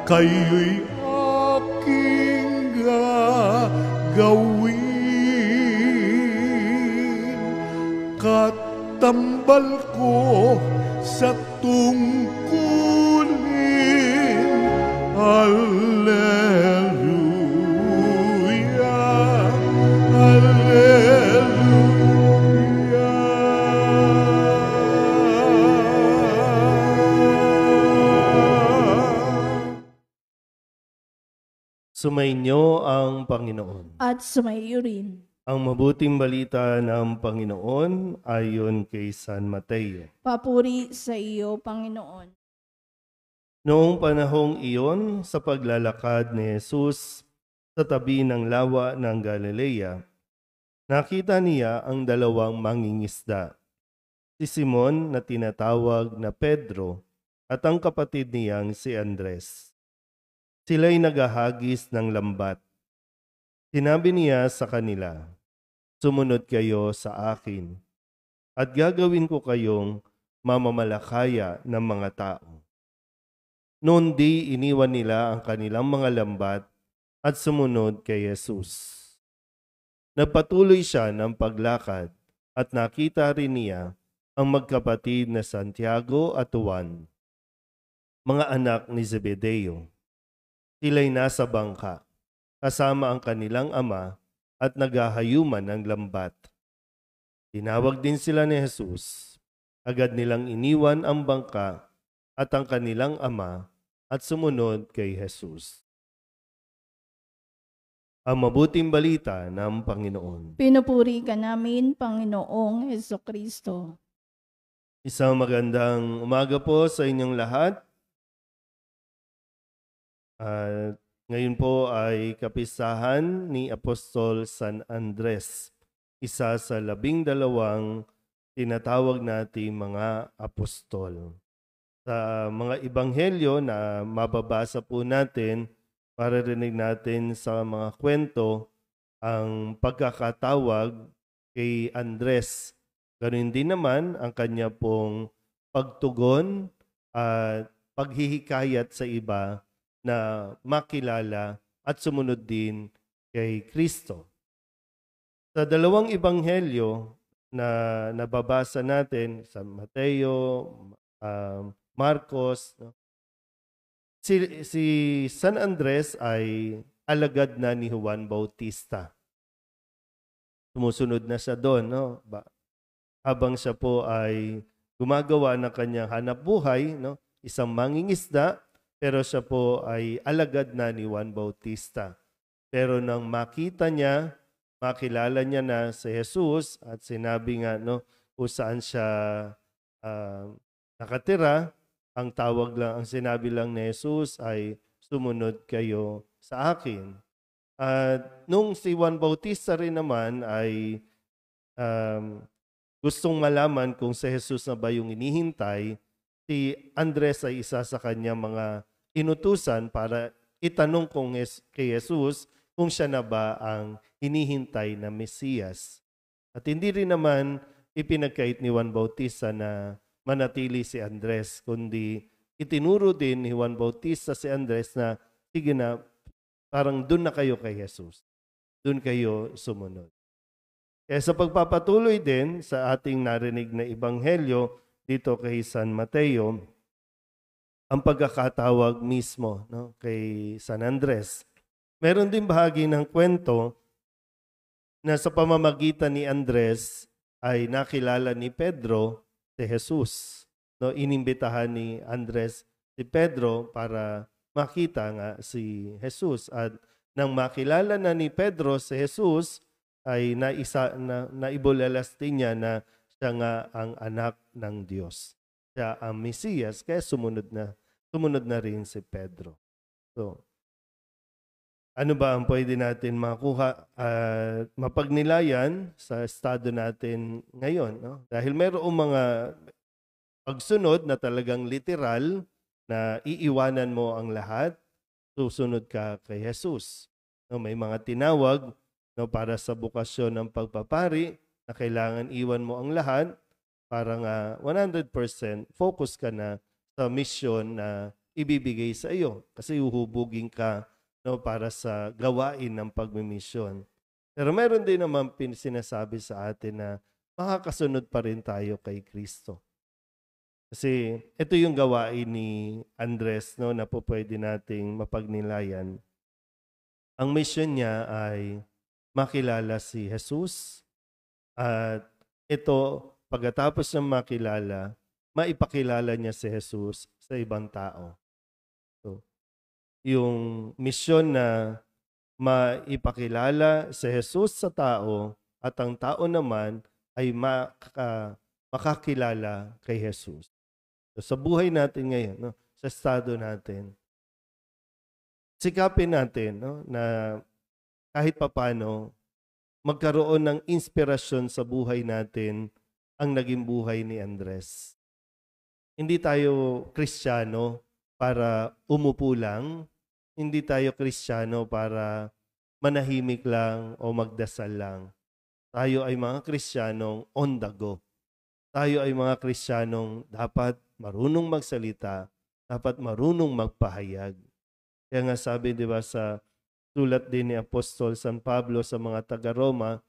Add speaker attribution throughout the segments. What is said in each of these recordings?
Speaker 1: kayo'y aking gagawin. Katambal ko sa tungkulin. Alleluia, Alleluia.
Speaker 2: Sumainyo ang Panginoon.
Speaker 3: At sumaiyo rin.
Speaker 2: Ang mabuting balita ng Panginoon ayon kay San Mateo.
Speaker 3: Papuri sa iyo, Panginoon.
Speaker 2: Noong panahong iyon, sa paglalakad ni Jesus sa tabi ng lawa ng Galilea, nakita niya ang dalawang mangingisda, si Simon na tinatawag na Pedro at ang kapatid niyang si Andres. Sila'y naghahagis ng lambat. Sinabi niya sa kanila, "Sumunod kayo sa akin, at gagawin ko kayong mamamalakaya ng mga tao." Noon di iniwan nila ang kanilang mga lambat at sumunod kay Jesus. Nagpatuloy siya ng paglakad at nakita rin niya ang magkapatid na Santiago at Juan, mga anak ni Zebedeo. Sila'y nasa bangka, kasama ang kanilang ama at naghahayuman ng lambat. Tinawag din sila ni Jesus. Agad nilang iniwan ang bangka at ang kanilang ama at sumunod kay Jesus. Ang mabuting balita ng Panginoon.
Speaker 3: Pinupuri ka namin, Panginoong Hesukristo.
Speaker 2: Isang magandang umaga po sa inyong lahat. At ngayon po ay kapistahan ni Apostol San Andres, isa sa 12 tinatawag nating mga apostol. Sa mga ebanghelyo na mababasa po natin, maririnig natin sa mga kwento ang pagkakatawag kay Andres. Ganun din naman ang kanya pong pagtugon at paghihikayat sa iba na makilala at sumunod din kay Kristo. Sa dalawang ebanghelyo na nababasa natin sa Mateo, Marcos, si San Andres ay alagad na ni Juan Bautista. Sumusunod na siya doon, no? Habang siya po ay gumagawa ng kanyang hanapbuhay, no? Isang mangingisda, pero siya po ay alagad na ni Juan Bautista. Pero nang makita niya, makilala niya na si Jesus at sinabi nga, no, kung saan siya nakatira, ang sinabi lang ni Jesus ay, "Sumunod kayo sa akin." At nung si Juan Bautista rin naman ay gustong malaman kung si Jesus na ba yung inihintay, si Andres ay isa sa kanya mga inutusan para itanong kay Jesus kung siya na ba ang hinihintay na Mesiyas. At hindi rin naman ipinagkait ni Juan Bautista na manatili si Andres, kundi itinuro din ni Juan Bautista si Andres na, sige na, parang dun na kayo kay Jesus. Dun kayo sumunod. Kaya sa pagpapatuloy din sa ating narinig na ebanghelyo dito kay San Mateo, ang pagkakatawag mismo, no, kay San Andres. Meron din bahagi ng kwento na sa pamamagitan ni Andres ay nakilala ni Pedro si Jesus. No, inimbitahan ni Andres si Pedro para makita nga si Jesus. At nang makilala na ni Pedro si Jesus, ay naibulalastin niya na siya nga ang anak ng Diyos. Siya ang Mesiyas, kaya sumunod na rin si Pedro. So, ano ba ang pwede natin makuha at mapagnilayan sa estado natin ngayon? No? Dahil mayroong mga pagsunod na talagang literal na iiwanan mo ang lahat, susunod ka kay Jesus. No, may mga tinawag, no, para sa bukasyon ng pagpapari na kailangan iwan mo ang lahat para nga 100% focus ka na sa mission na ibibigay sa iyo kasi uhubugin ka, no, para sa gawain ng pagmimisyon. Pero meron din naman sinasabi sa atin na makakasunod pa rin tayo kay Kristo. Kasi ito yung gawain ni Andres, no, na po pwede nating mapagnilayan. Ang mission niya ay makilala si Jesus at ito, pagkatapos ng makilala, maipakilala niya si Jesus sa ibang tao. So, yung mission na maipakilala si Jesus sa tao at ang tao naman ay makakilala kay Jesus. So, sa buhay natin ngayon, no, sa estado natin, sikapin natin, no, na kahit papano magkaroon ng inspirasyon sa buhay natin ang naging buhay ni Andres. Hindi tayo Kristiyano para umupo lang. Hindi tayo Kristiyano para manahimik lang o magdasal lang. Tayo ay mga Kristiyanong on the go. Tayo ay mga Kristiyanong dapat marunong magsalita, dapat marunong magpahayag. Kaya nga sabi, di ba, sa sulat din ni Apostol San Pablo sa mga taga-Roma,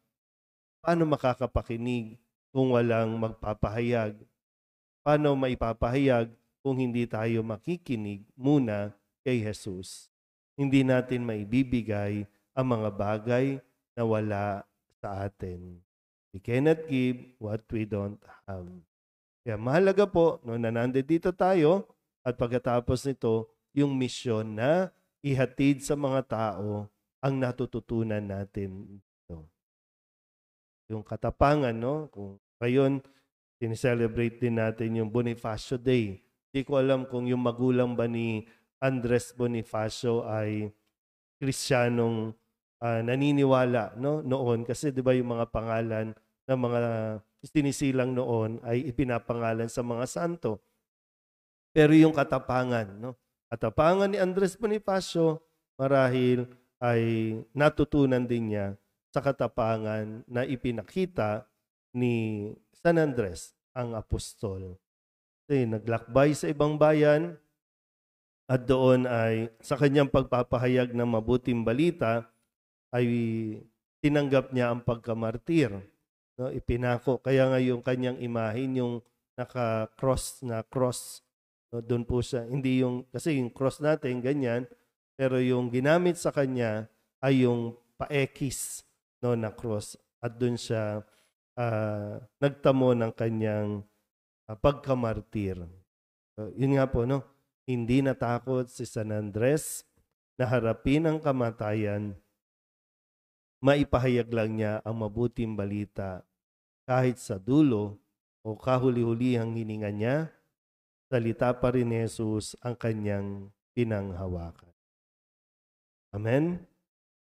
Speaker 2: paano makakapakinig kung walang magpapahayag? Paano maipapahayag kung hindi tayo makikinig muna kay Jesus? Hindi natin maibibigay ang mga bagay na wala sa atin. We cannot give what we don't have. Kaya mahalaga po, no, na nandito tayo at pagkatapos nito, yung misyon na ihatid sa mga tao ang natututunan natin ito. Yung katapangan, no? Kung ngayon, sineselebrate din natin yung Bonifacio Day. Hindi ko alam kung yung magulang ba ni Andres Bonifacio ay Kristiyanong naniniwala, no, noon. Kasi di ba yung mga pangalan ng mga sinisilang noon ay ipinapangalan sa mga santo. Pero yung katapangan, no? Katapangan ni Andres Bonifacio, marahil ay natutunan din niya sa katapangan na ipinakita ni San Andres, ang apostol. Kasi naglakbay sa ibang bayan at doon ay sa kanyang pagpapahayag ng mabuting balita ay tinanggap niya ang pagkamartir. No, ipinako. Kaya nga yung kanyang imahin, yung naka-cross na cross, no, doon po siya. Hindi yung, kasi yung cross natin, ganyan, pero yung ginamit sa kanya ay yung paekis, no, na cross. At doon siya nagtamo ng kanyang pagkamartir. So, yun nga po, no, hindi natakot si San Andres na harapin ang kamatayan. Maipahayag lang niya ang mabuting balita kahit sa dulo o kahuli-hulihang hininga niya, salita pa rin ni Jesus ang kanyang pinanghawakan. Amen?